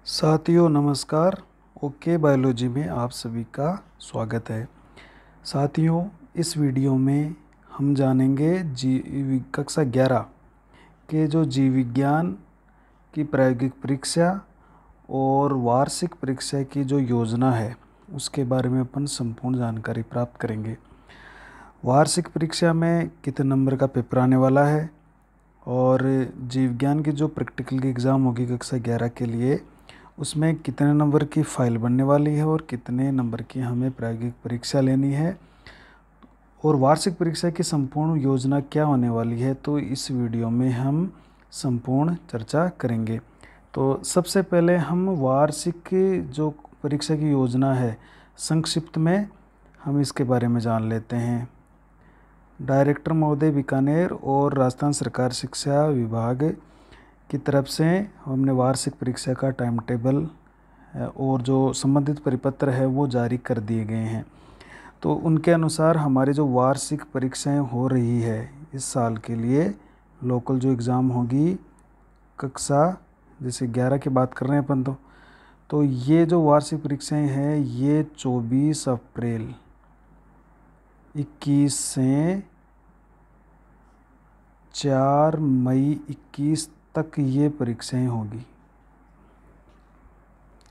साथियों नमस्कार। Okay biology में आप सभी का स्वागत है। साथियों, इस वीडियो में हम जानेंगे कक्षा 11 के जो जीव विज्ञान की प्रायोगिक परीक्षा और वार्षिक परीक्षा की जो योजना है उसके बारे में अपन संपूर्ण जानकारी प्राप्त करेंगे। वार्षिक परीक्षा में कितने नंबर का पेपर आने वाला है और जीव विज्ञान की जो प्रैक्टिकल की एग्ज़ाम होगी कक्षा 11 के लिए उसमें कितने नंबर की फ़ाइल बनने वाली है और कितने नंबर की हमें प्रायोगिक परीक्षा लेनी है और वार्षिक परीक्षा की संपूर्ण योजना क्या होने वाली है, तो इस वीडियो में हम संपूर्ण चर्चा करेंगे। तो सबसे पहले हम वार्षिक जो परीक्षा की योजना है संक्षिप्त में हम इसके बारे में जान लेते हैं। डायरेक्टर महोदय बीकानेर और राजस्थान सरकार शिक्षा विभाग की तरफ से हमने वार्षिक परीक्षा का टाइम टेबल और जो संबंधित परिपत्र है वो जारी कर दिए गए हैं। तो उनके अनुसार हमारी जो वार्षिक परीक्षाएं हो रही है इस साल के लिए लोकल जो एग्ज़ाम होगी कक्षा जैसे 11 की बात कर रहे हैं अपन तो ये जो वार्षिक परीक्षाएं हैं ये 24 अप्रैल 21 से 4 मई 21 तक ये परीक्षाएं होगी।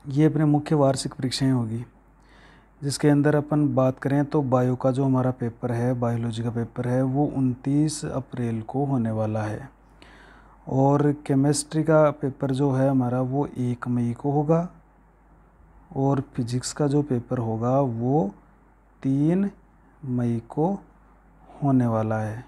ये अपने मुख्य वार्षिक परीक्षाएं होगी जिसके अंदर अपन बात करें तो बायो का जो हमारा पेपर है, बायोलॉजी का पेपर है, वो 29 अप्रैल को होने वाला है और केमिस्ट्री का पेपर जो है हमारा वो 1 मई को होगा और फिजिक्स का जो पेपर होगा वो 3 मई को होने वाला है।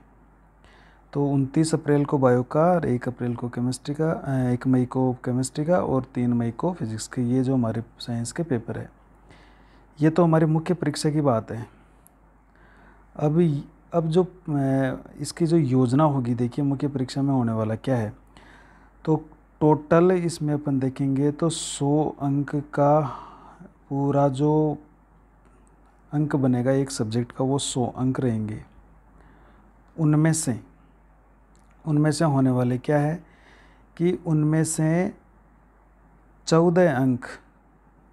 तो 29 अप्रैल को बायो का और 1 अप्रैल को केमिस्ट्री का, 1 मई को केमिस्ट्री का और 3 मई को फिजिक्स के, ये जो हमारे साइंस के पेपर है। ये तो हमारी मुख्य परीक्षा की बात है। अब जो इसकी जो योजना होगी, देखिए मुख्य परीक्षा में होने वाला क्या है। तो टोटल इसमें अपन देखेंगे तो 100 अंक का पूरा जो अंक बनेगा एक सब्जेक्ट का वो 100 अंक रहेंगे। उनमें से होने वाले क्या है कि उनमें से 14 अंक,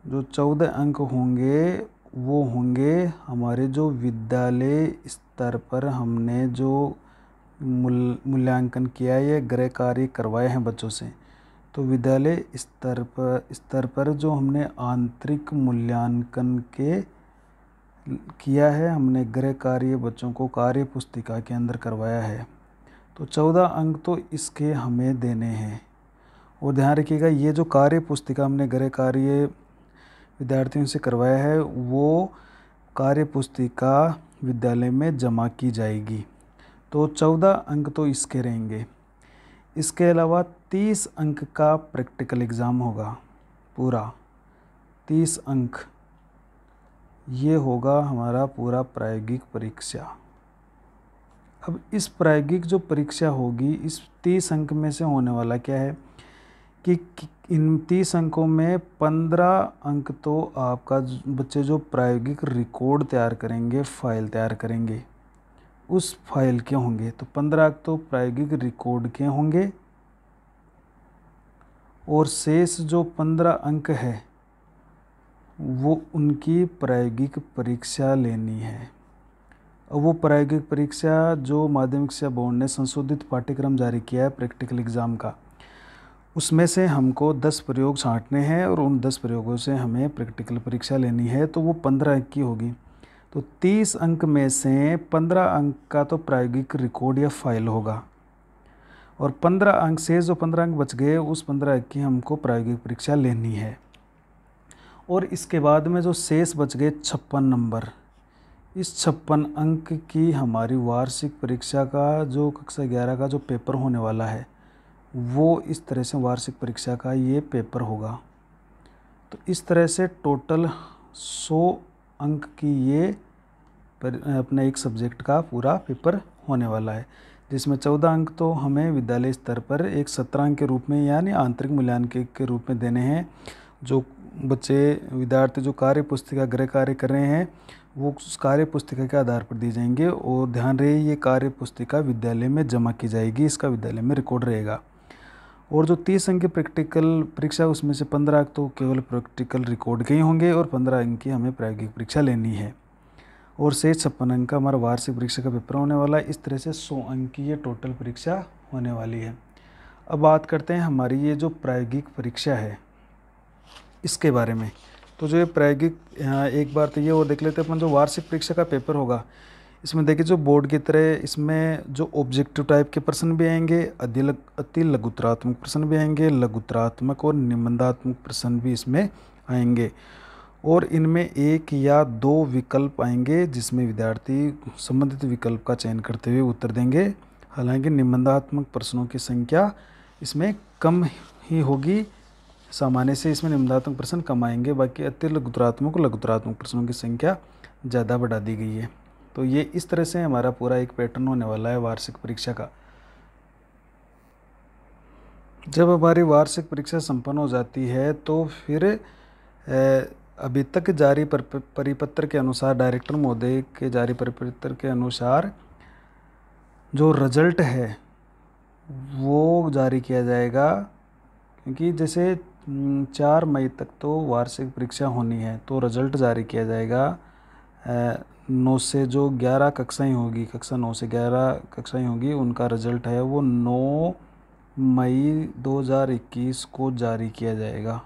जो 14 अंक होंगे वो होंगे हमारे जो विद्यालय स्तर पर हमने जो मूल्यांकन किया है या गृह कार्य करवाए हैं बच्चों से। तो विद्यालय स्तर पर जो हमने आंतरिक मूल्यांकन किया है, हमने गृह कार्य बच्चों को कार्य पुस्तिका के अंदर करवाया है। तो 14 अंक तो इसके हमें देने हैं। और ध्यान रखिएगा ये जो कार्य पुस्तिका हमने गृह कार्य विद्यार्थियों से करवाया है वो कार्य पुस्तिका विद्यालय में जमा की जाएगी। तो 14 अंक तो इसके रहेंगे। इसके अलावा 30 अंक का प्रैक्टिकल एग्ज़ाम होगा, पूरा 30 अंक ये होगा हमारा पूरा प्रायोगिक परीक्षा। अब इस प्रायोगिक जो परीक्षा होगी इस 30 अंक में से होने वाला क्या है कि इन 30 अंकों में 15 अंक तो आपका बच्चे जो प्रायोगिक रिकॉर्ड तैयार करेंगे, फाइल तैयार करेंगे, उस फाइल के होंगे। तो 15 अंक तो प्रायोगिक रिकॉर्ड के होंगे और शेष जो 15 अंक है वो उनकी प्रायोगिक परीक्षा लेनी है। और वो प्रायोगिक परीक्षा जो माध्यमिक शिक्षा बोर्ड ने संशोधित पाठ्यक्रम जारी किया है प्रैक्टिकल एग्ज़ाम का, उसमें से हमको 10 प्रयोग छांटने हैं और उन 10 प्रयोगों से हमें प्रैक्टिकल परीक्षा लेनी है। तो वो 15 अंक की होगी। तो 30 अंक में से 15 अंक का तो प्रायोगिक रिकॉर्ड या फाइल होगा और 15 अंक से जो 15 अंक बच गए उस 15 अंक की हमको प्रायोगिक परीक्षा लेनी है। और इसके बाद में जो शेष बच गए 56 नंबर, इस 56 अंक की हमारी वार्षिक परीक्षा का जो कक्षा 11 का जो पेपर होने वाला है वो इस तरह से वार्षिक परीक्षा का ये पेपर होगा। तो इस तरह से टोटल 100 अंक की ये अपने एक सब्जेक्ट का पूरा पेपर होने वाला है, जिसमें 14 अंक तो हमें विद्यालय स्तर पर एक 17 अंक के रूप में यानी आंतरिक मूल्यांकन के रूप में देने हैं। जो बच्चे विद्यार्थी जो कार्य पुस्तिका गृह कार्य कर रहे हैं वो उस कार्य पुस्तिका के आधार पर दिए जाएंगे। और ध्यान रहे ये कार्य पुस्तिका विद्यालय में जमा की जाएगी, इसका विद्यालय में रिकॉर्ड रहेगा। और जो 30 अंक की प्रैक्टिकल परीक्षा उसमें से 15 अंक तो केवल प्रैक्टिकल रिकॉर्ड के ही होंगे और 15 अंक की हमें प्रायोगिक परीक्षा लेनी है। और शेष 56 अंक का हमारा वार्षिक परीक्षा का पेपर होने वाला है। इस तरह से 100 अंक की ये टोटल परीक्षा होने वाली है। अब बात करते हैं हमारी ये जो प्रायोगिक परीक्षा है इसके बारे में। तो जो ये प्रायोगिक, एक बार तो ये और देख लेते हैं अपन, जो वार्षिक परीक्षा का पेपर होगा इसमें देखिए जो बोर्ड की तरह इसमें जो ऑब्जेक्टिव टाइप के प्रश्न भी आएंगे, अति लघुतरात्मक प्रश्न भी आएंगे, लघुतरात्मक और निबंधात्मक प्रश्न भी इसमें आएंगे। और इनमें एक या दो विकल्प आएंगे जिसमें विद्यार्थी संबंधित विकल्प का चयन करते हुए उत्तर देंगे। हालांकि निबंधात्मक प्रश्नों की संख्या इसमें कम ही होगी, सामान्य से इसमें निबंधात्मक प्रश्न कम आएंगे। बाकी अति लघुतरात्मक और लघुतरात्मक प्रश्नों की संख्या ज़्यादा बढ़ा दी गई है। तो ये इस तरह से हमारा पूरा एक पैटर्न होने वाला है वार्षिक परीक्षा का। जब हमारी वार्षिक परीक्षा संपन्न हो जाती है तो फिर अभी तक जारी परिपत्र के अनुसार, डायरेक्टर महोदय के जारी परिपत्र के अनुसार जो रिजल्ट है वो जारी किया जाएगा। क्योंकि जैसे 4 मई तक तो वार्षिक परीक्षा होनी है, तो रिजल्ट जारी किया जाएगा 9 से जो 11 कक्षाएं होगी, कक्षा 9 से 11 कक्षाएं होगी, उनका रिजल्ट है वो 9 मई 2021 को जारी किया जाएगा।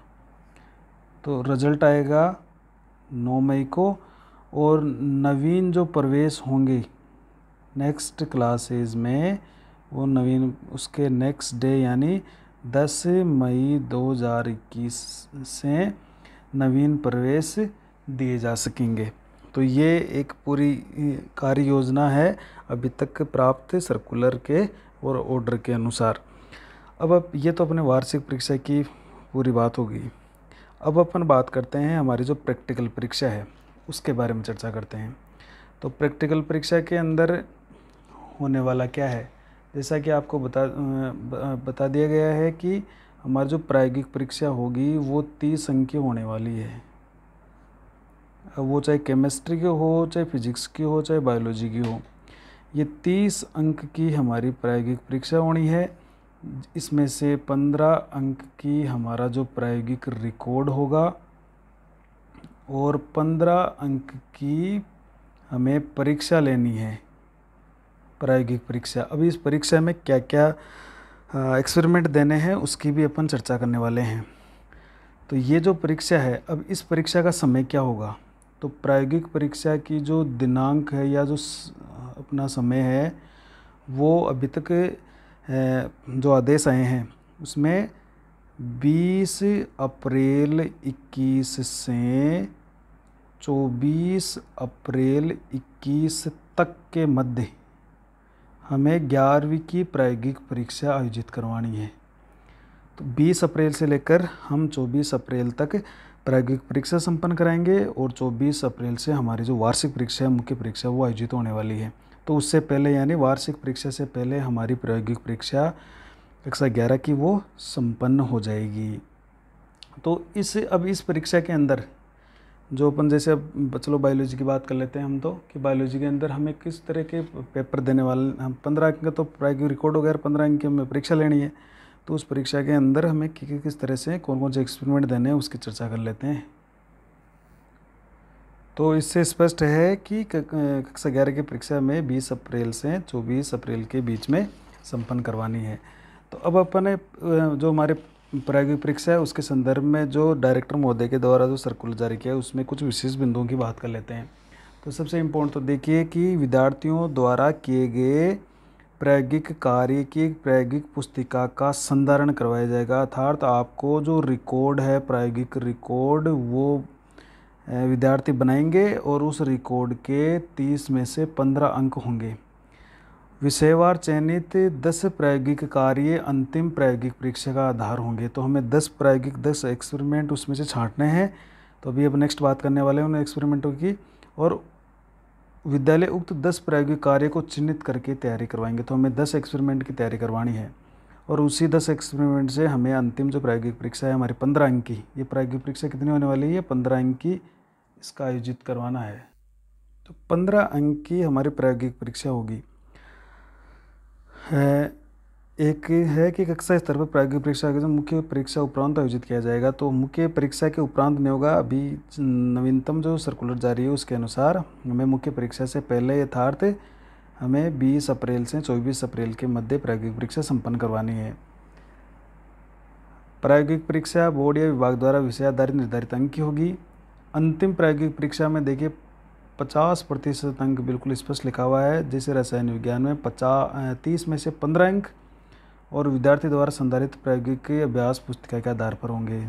तो रिजल्ट आएगा 9 मई को। और नवीन जो प्रवेश होंगे नेक्स्ट क्लासेस में, वो नवीन उसके नेक्स्ट डे यानी 10 मई 2021 से नवीन प्रवेश दिए जा सकेंगे। तो ये एक पूरी कार्य योजना है अभी तक प्राप्त सर्कुलर के और ऑर्डर के अनुसार। अब ये तो अपने वार्षिक परीक्षा की पूरी बात होगी। अब अपन बात करते हैं हमारी जो प्रैक्टिकल परीक्षा है उसके बारे में चर्चा करते हैं। तो प्रैक्टिकल परीक्षा के अंदर होने वाला क्या है, जैसा कि आपको बता दिया गया है कि हमारी जो प्रायोगिक परीक्षा होगी वो 30 अंक की होने वाली है। वो चाहे केमिस्ट्री की हो, चाहे फिजिक्स की हो, चाहे बायोलॉजी की हो, ये 30 अंक की हमारी प्रायोगिक परीक्षा होनी है। इसमें से 15 अंक की हमारा जो प्रायोगिक रिकॉर्ड होगा और 15 अंक की हमें परीक्षा लेनी है, प्रायोगिक परीक्षा। अभी इस परीक्षा में क्या क्या एक्सपेरिमेंट देने हैं उसकी भी अपन चर्चा करने वाले हैं। तो ये जो परीक्षा है, अब इस परीक्षा का समय क्या होगा, तो प्रायोगिक परीक्षा की जो दिनांक है या जो अपना समय है वो अभी तक जो आदेश आए हैं उसमें 20 अप्रैल 21 से 24 अप्रैल 21 तक के मध्य हमें 11वीं की प्रायोगिक परीक्षा आयोजित करवानी है। तो 20 अप्रैल से लेकर हम 24 अप्रैल तक प्रायोगिक परीक्षा संपन्न कराएंगे और 24 अप्रैल से हमारी जो वार्षिक परीक्षा है, मुख्य परीक्षा, वो आयोजित होने वाली है। तो उससे पहले यानी वार्षिक परीक्षा से पहले हमारी प्रायोगिक परीक्षा कक्षा 11 की वो संपन्न हो जाएगी। तो अब इस परीक्षा के अंदर जो अपन, जैसे अब चलो बायोलॉजी की बात कर लेते हैं हम, तो कि बायोलॉजी के अंदर हमें किस तरह के पेपर देने वाले, हम 15 अंक का तो प्रायोगिक रिकॉर्ड हो गया, 15 अंक की हमें परीक्षा लेनी है। तो उस परीक्षा के अंदर हमें किस तरह से कौन कौन से एक्सपेरिमेंट देने हैं उसकी चर्चा कर लेते हैं। तो इससे स्पष्ट है कि कक्षा 11 की परीक्षा में 20 अप्रैल से 24 अप्रैल के बीच में संपन्न करवानी है। तो अब अपन जो हमारे प्रायोगिक परीक्षा है उसके संदर्भ में जो डायरेक्टर महोदय के द्वारा जो सर्कुलर जारी किया है उसमें कुछ विशेष बिंदुओं की बात कर लेते हैं। तो सबसे इम्पोर्टेंट तो देखिए कि विद्यार्थियों द्वारा किए गए प्रायोगिक कार्य की प्रायोगिक पुस्तिका का संधारण करवाया जाएगा। अर्थात आपको जो रिकॉर्ड है, प्रायोगिक रिकॉर्ड, वो विद्यार्थी बनाएंगे और उस रिकॉर्ड के 30 में से 15 अंक होंगे। विषयवार चयनित 10 प्रायोगिक कार्य अंतिम प्रायोगिक परीक्षा का आधार होंगे। तो हमें 10 एक्सपेरिमेंट उसमें से छांटने हैं। तो अभी अब नेक्स्ट बात करने वाले हैं उन एक्सपेरिमेंटों की। और विद्यालय उक्त 10 प्रायोगिक कार्य को चिन्हित करके तैयारी करवाएंगे। तो हमें 10 एक्सपेरिमेंट की तैयारी करवानी है और उसी 10 एक्सपेरिमेंट से हमें अंतिम जो प्रायोगिक परीक्षा है हमारी 15 अंक की, ये प्रायोगिक परीक्षा कितनी होने वाली है, 15 अंक की, इसका आयोजित करवाना है। तो 15 अंक की हमारी प्रायोगिक परीक्षा होगी। एक है कि कक्षा स्तर पर प्रायोगिक परीक्षा का जो मुख्य परीक्षा उपरांत आयोजित किया जाएगा। तो मुख्य परीक्षा के उपरांत नहीं होगा। अभी नवीनतम जो सर्कुलर जारी है उसके अनुसार हमें मुख्य परीक्षा से पहले यथार्थ हमें 20 अप्रैल से 24 अप्रैल के मध्य प्रायोगिक परीक्षा संपन्न करवानी है। प्रायोगिक परीक्षा बोर्ड या विभाग द्वारा विषय आधारित निर्धारित अंक की होगी। अंतिम प्रायोगिक परीक्षा में देखिए 50% अंक बिल्कुल स्पष्ट लिखा हुआ है। जैसे रसायन विज्ञान में 30 में से 15 अंक और विद्यार्थी द्वारा संधारित प्रायोगिक अभ्यास पुस्तिका के आधार पर होंगे।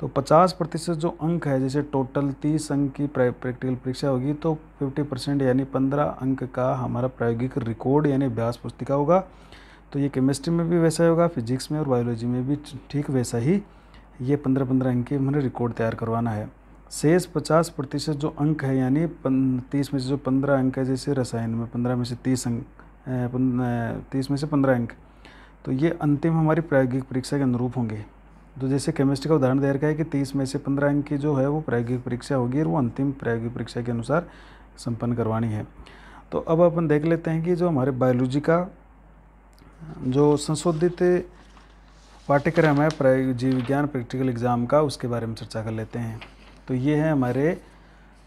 तो 50% जो अंक है, जैसे टोटल 30 अंक की प्रैक्टिकल परीक्षा होगी तो 50% यानी 15 अंक का हमारा प्रायोगिक रिकॉर्ड यानी अभ्यास पुस्तिका होगा। तो ये केमिस्ट्री में भी वैसा ही होगा, फिजिक्स में और बायोलॉजी में भी ठीक वैसा ही ये 15-15 अंक के मैंने रिकॉर्ड तैयार करवाना है। शेष 50% जो अंक है यानी 30 में से जो 15 अंक है, जैसे रसायन में 15 में से 30 अंक 30 में से 15 अंक, तो ये अंतिम हमारी प्रायोगिक परीक्षा के अनुरूप होंगे। तो जैसे केमिस्ट्री का उदाहरण दे रखा है कि 30 में से 15 अंक की जो है वो प्रायोगिक परीक्षा होगी और वो अंतिम प्रायोगिक परीक्षा के अनुसार संपन्न करवानी है। तो अब अपन देख लेते हैं कि जो हमारे बायोलॉजी का जो संशोधित पाठ्यक्रम है जीव विज्ञान प्रैक्टिकल एग्ज़ाम का, उसके बारे में चर्चा कर लेते हैं। तो ये है हमारे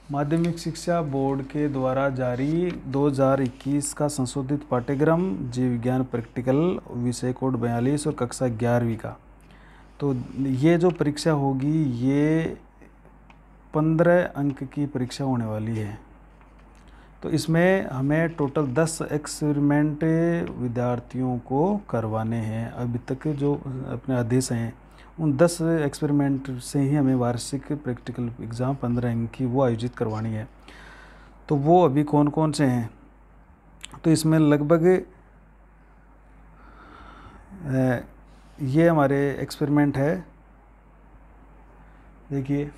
माध्यमिक शिक्षा बोर्ड के द्वारा जारी 2021 का संशोधित पाठ्यक्रम जीव विज्ञान प्रैक्टिकल विषय कोड 42 और कक्षा 11वीं का। तो ये जो परीक्षा होगी ये 15 अंक की परीक्षा होने वाली है। तो इसमें हमें टोटल 10 एक्सपेरिमेंट विद्यार्थियों को करवाने हैं। अभी तक जो अपने आदेश हैं उन 10 एक्सपेरिमेंट से ही हमें वार्षिक प्रैक्टिकल एग्ज़ाम 15 अंक की वो आयोजित करवानी है। तो वो अभी कौन कौन से हैं, तो इसमें लगभग ये हमारे एक्सपेरिमेंट है। देखिए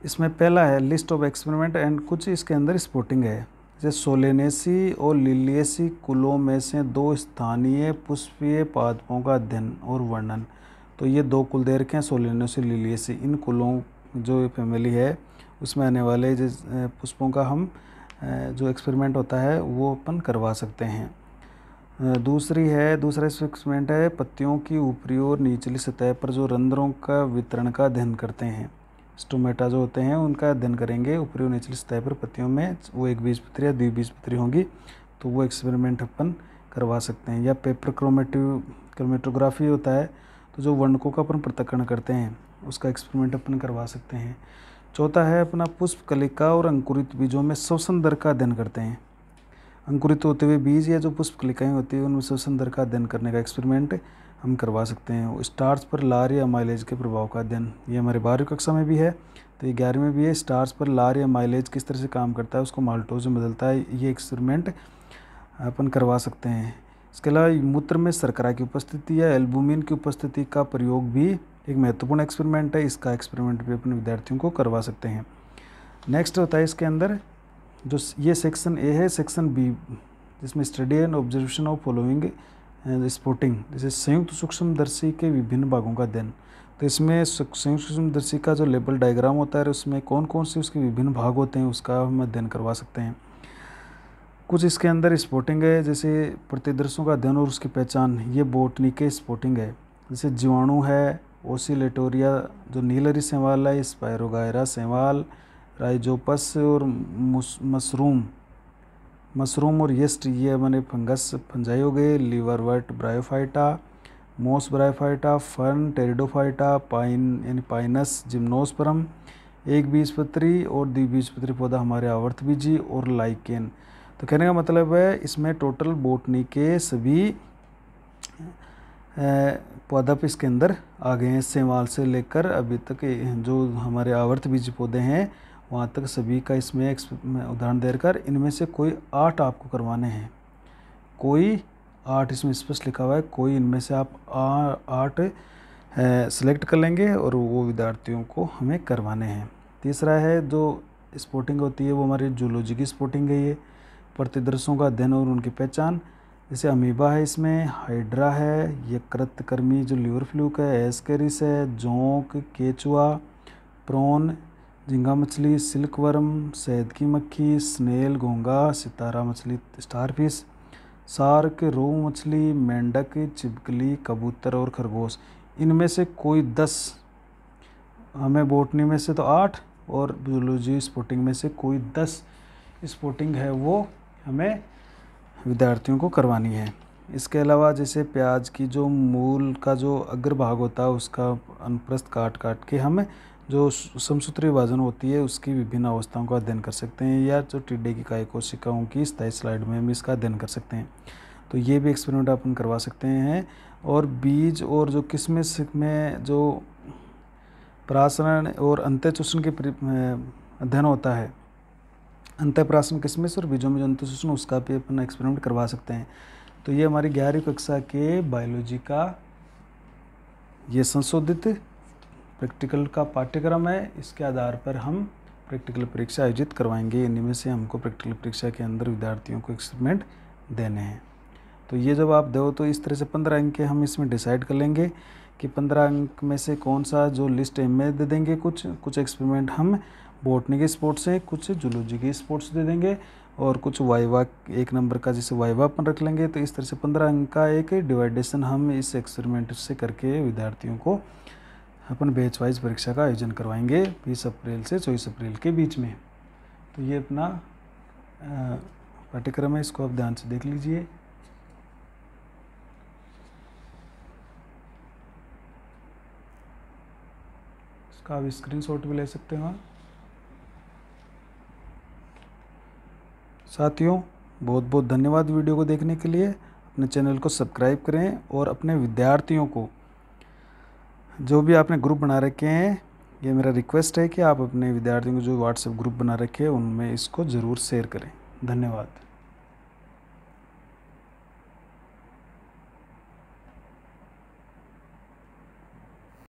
इसमें पहला है लिस्ट ऑफ एक्सपेरिमेंट एंड कुछ इसके अंदर स्पॉटिंग है। जैसे सोलेनेसी और लिलियेसी कुलों में से 2 स्थानीय पुष्पीय पादपों का अध्ययन और वर्णन। तो ये 2 कुल दे रखे हैं, सोलेनेसी लिलियेसी। इन कुलों जो फैमिली है उसमें आने वाले जिस पुष्पों का हम जो एक्सपेरिमेंट होता है वो अपन करवा सकते हैं। दूसरा एक्सपेरिमेंट है पत्तियों की ऊपरी और निचली सतह पर जो रंध्रों का वितरण का अध्ययन करते हैं। स्टोमेटा जो होते हैं उनका अध्ययन करेंगे। ऊपरी और निचली सतह पर पत्तियों में वो एक बीजपत्री या द्विबीजपत्री होंगी, तो वो एक्सपेरिमेंट अपन करवा सकते हैं। या पेपर क्रोमेटोग्राफी होता है, तो जो वर्णकों का अपन पृथक्करण करते हैं उसका एक्सपेरिमेंट अपन करवा सकते हैं। चौथा है अपना पुष्प कलिका और अंकुरित बीजों में श्वसन दर का अध्ययन करते हैं। अंकुरित होते हुए बीज या जो पुष्प कलिकाएँ होती है उनमें श्वसन दर का अध्ययन करने का एक्सपेरिमेंट हम करवा सकते हैं। स्टार्च पर लार या माइलेज के प्रभाव का अध्ययन, ये हमारे 12वीं कक्षा में भी है, तो ये 11वीं में भी है। स्टार्च पर लार या माइलेज किस तरह से काम करता है, उसको माल्टोज में बदलता है, ये एक्सपेरिमेंट अपन करवा सकते हैं। इसके अलावा मूत्र में शर्करा की उपस्थिति या एल्बुमिन की उपस्थिति का प्रयोग भी एक महत्वपूर्ण एक्सपेरिमेंट है। इसका एक्सपेरिमेंट भी अपने विद्यार्थियों को करवा सकते हैं। नेक्स्ट होता है इसके अंदर जो ये सेक्शन ए है, सेक्शन बी जिसमें study and observation of following spotting, जैसे संयुक्त सूक्ष्मदर्शी के विभिन्न भागों का अध्ययन। तो इसमें संयुक्त सूक्ष्मदर्शी का जो लेबल डायग्राम होता है उसमें कौन कौन से उसके विभिन्न भाग होते हैं उसका हम अध्ययन करवा सकते हैं। कुछ इसके अंदर स्पॉटिंग है, जैसे प्रतिदर्शों का अध्ययन और उसकी पहचान, ये बोटनी के स्पॉटिंग है। जैसे जीवाणु है, ओसिलेटोरिया जो नीलरी शैवाल है, स्पायरोगायरा शैवाल, राइजोपस और मशरूम और येस्ट, ये मैंने फंजाई हो गए। लिवरवर्ट ब्रायोफाइटा, मोस ब्रायोफाइटा, फर्न टेरिडोफाइटा, पाइन यानी पाइनस जिम्नोस्पर्म, एक बीजपत्री और द्विबीजपत्री पौधा हमारे आवर्तबीजी और लाइकेन। तो कहने का मतलब है इसमें टोटल बोटनी के सभी पौधा पे इसके अंदर आ गए हैं। शैवाल से लेकर अभी तक जो हमारे आवर्तबीजी पौधे हैं वहाँ तक सभी का इसमें उदाहरण देकर इनमें से कोई 8 आपको करवाने हैं। कोई 8 इसमें स्पष्ट लिखा हुआ है, कोई इनमें से आप 8 सेलेक्ट कर लेंगे और वो विद्यार्थियों को हमें करवाने हैं। तीसरा है जो स्पॉटिंग होती है वो हमारी जूलॉजी की स्पॉटिंग है। ये प्रतिदर्शों का अध्ययन और उनकी पहचान, जैसे अमीबा है, इसमें हाइड्रा है, यकृतकृमि जो लिवर फ्लूक है, एस्केरिस है, जोंक, केचुआ, प्रॉन, झींगा मछली, सिल्कवर्म, शहद की मक्खी, स्नेल, घोंगा, सितारा मछली, स्टारफिश, शार्क, रोहू मछली, मेंढक, छिपकली, कबूतर और खरगोश, इनमें से कोई 10, हमें बॉटनी में से तो 8 और जूलॉजी स्पॉटिंग में से कोई 10 स्पॉटिंग है वो हमें विद्यार्थियों को करवानी है। इसके अलावा जैसे प्याज की जो मूल का जो अग्रभाग होता है उसका अनुप्रस्थ काट काट के हम जो समसूत्री विभाजन होती है उसकी विभिन्न अवस्थाओं का अध्ययन कर सकते हैं, या जो टिड्डे की काय कोशिकाओं की स्थायी स्लाइड में हम इसका अध्ययन कर सकते हैं। तो ये भी एक्सपेरिमेंट अपन करवा सकते हैं। और बीज और जो किशमिश में जो परासरण और अंतःचूषण के अध्ययन होता है, अंतःपराशन किशमिश और बीजों में जो अंतःचूषण, उसका भी अपन एक्सपेरिमेंट करवा सकते हैं। तो ये हमारी 11वीं कक्षा के बायोलॉजी का ये संशोधित प्रैक्टिकल का पाठ्यक्रम है। इसके आधार पर हम प्रैक्टिकल परीक्षा आयोजित करवाएंगे। इनमें से हमको प्रैक्टिकल परीक्षा के अंदर विद्यार्थियों को एक्सपेरिमेंट देने हैं। तो ये जब आप दो तो इस तरह से 15 अंक के हम इसमें डिसाइड कर लेंगे कि 15 अंक में से कौन सा जो लिस्ट में दे देंगे। कुछ एक्सपेरिमेंट हम बॉटनी के स्पोर्ट्स से, कुछ जूलॉजी के स्पोर्ट्स दे देंगे, और कुछ वाइवा 1 नंबर का जैसे वाइवा अपन रख लेंगे। तो इस तरह से 15 अंक का एक डिवाइडेशन हम इस एक्सपेरिमेंट से करके विद्यार्थियों को अपन बैच वाइज परीक्षा का आयोजन करवाएंगे 20 अप्रैल से 24 अप्रैल के बीच में। तो ये अपना पाठ्यक्रम है, इसको आप ध्यान से देख लीजिए। इसका आप स्क्रीनशॉट भी ले सकते हैं। साथियों, बहुत बहुत धन्यवाद वीडियो को देखने के लिए। अपने चैनल को सब्सक्राइब करें और अपने विद्यार्थियों को, जो भी आपने ग्रुप बना रखे हैं, ये मेरा रिक्वेस्ट है कि आप अपने विद्यार्थियों को जो व्हाट्सएप ग्रुप बना रखे हैं उनमें इसको ज़रूर शेयर करें। धन्यवाद।